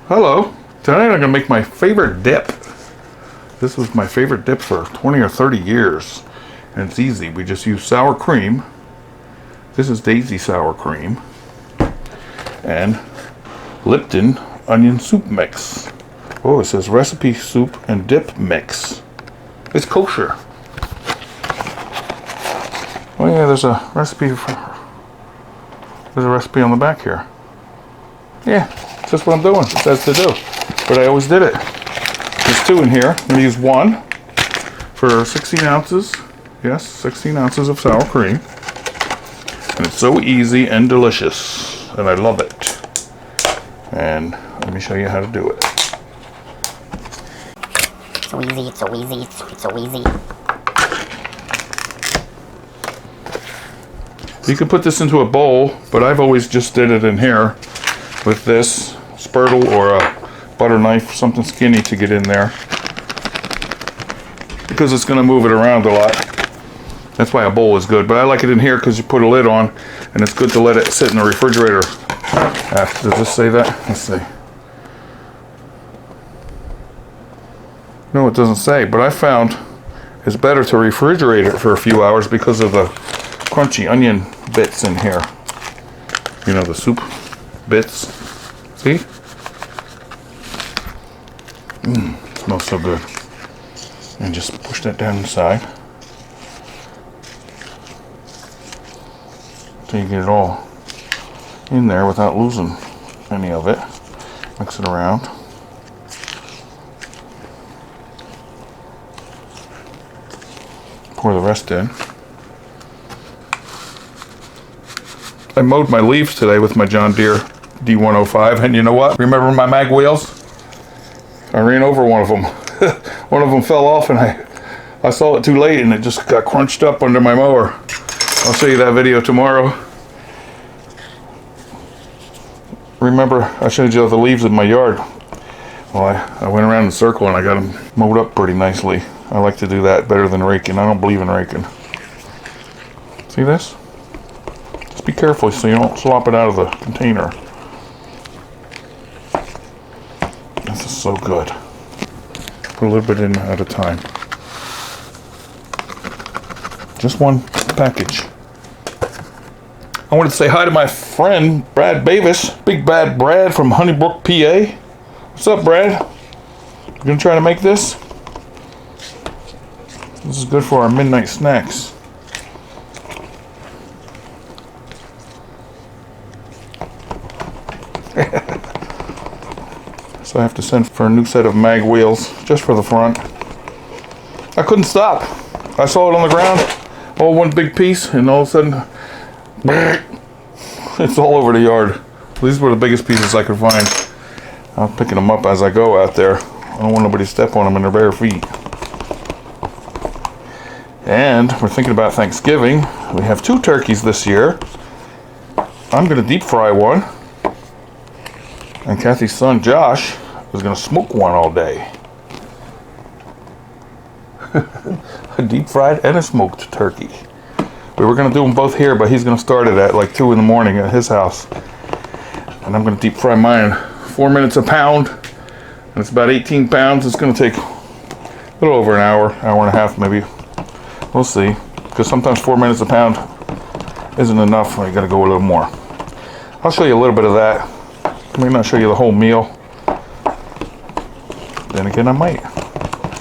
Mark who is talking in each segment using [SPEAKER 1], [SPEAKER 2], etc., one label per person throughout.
[SPEAKER 1] Hello. Tonight I'm going to make my favorite dip. This was my favorite dip for 20 or 30 years. And it's easy. We just use sour cream. This is Daisy sour cream. And Lipton onion soup mix. Oh, it says recipe soup and dip mix. It's kosher. Oh yeah, there's a recipe on the back here. Yeah, that's what I'm doing. It says to do. But I always did it. There's two in here. I'm going to use one for 16 ounces. Yes, 16 ounces of sour cream. And it's so easy and delicious. And I love it. And let me show you how to do it.
[SPEAKER 2] It's so easy, it's so easy, it's so easy.
[SPEAKER 1] You can put this into a bowl, but I've always just did it in here with this spurtle or a butter knife, something skinny to get in there. Because it's going to move it around a lot. That's why a bowl is good, but I like it in here because you put a lid on and it's good to let it sit in the refrigerator. Does this say that? Let's see. No, it doesn't say, but I found it's better to refrigerate it for a few hours because of the crunchy onion bits in here. You know, the soup bits. See? Smells so good. And just push that down inside. So you get it all in there without losing any of it. Mix it around. Pour the rest in. I mowed my leaves today with my John Deere D105, and you know what? Remember my mag wheels? I ran over one of them. One of them fell off, and I saw it too late, and it just got crunched up under my mower. I'll show you that video tomorrow. Remember, I showed you the leaves in my yard. Well, I went around in a circle, and I got them mowed up pretty nicely. I like to do that better than raking. I don't believe in raking. See this? Be careful so you don't slop it out of the container. This is so good. Put a little bit in at a time. Just one package. I wanted to say hi to my friend Brad Bavis, Big Bad Brad from Honeybrook, PA. What's up, Brad? You gonna try to make this? This is good for our midnight snacks. So I have to send for a new set of mag wheels just for the front. I couldn't stop. I saw it on the ground, all one big piece, and all of a sudden, it's all over the yard. These were the biggest pieces I could find. I'm picking them up as I go out there. I don't want nobody to step on them in their bare feet. And we're thinking about Thanksgiving. We have 2 turkeys this year. I'm going to deep fry one. And Kathy's son, Josh, is going to smoke one all day. A deep fried and a smoked turkey. We were going to do them both here, but he's going to start it at like 2 in the morning at his house. And I'm going to deep fry mine. 4 minutes a pound. And it's about 18 pounds. It's going to take a little over an hour and a half maybe. We'll see. Because sometimes 4 minutes a pound isn't enough. You got to go a little more. I'll show you a little bit of that. I may not show you the whole meal. Then again, I might.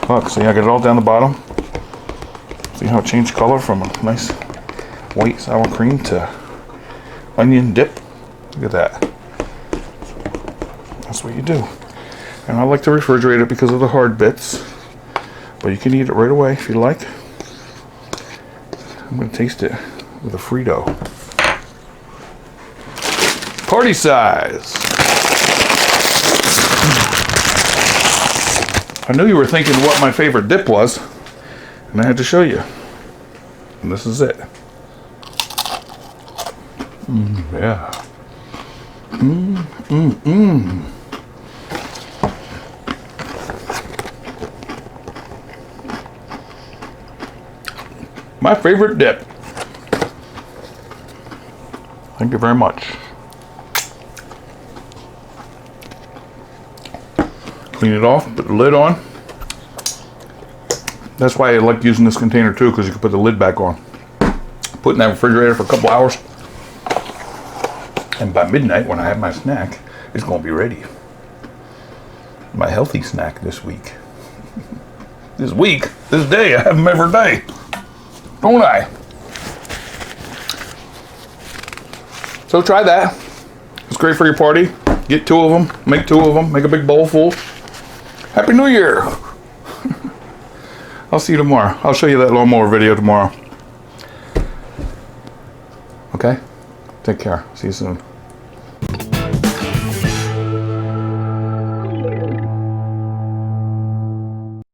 [SPEAKER 1] Look, see, I got it all down the bottom. See how it changed color from a nice white sour cream to onion dip? Look at that. That's what you do. And I like to refrigerate it because of the hard bits. But you can eat it right away if you like. I'm going to taste it with a Frito. Party size. I knew you were thinking what my favorite dip was, and I had to show you. And this is it. Yeah. My favorite dip. Thank you very much. Clean it off, put the lid on. That's why I like using this container too, because you can put the lid back on. Put it in that refrigerator for a couple hours. And by midnight, when I have my snack, it's going to be ready. My healthy snack this week. This day, I have them every day. Don't I? So try that. It's great for your party. Get 2 of them, make 2 of them, make a big bowl full. Happy New Year. I'll see you tomorrow. I'll show you that lawnmower video tomorrow. Okay? Take care. See you soon.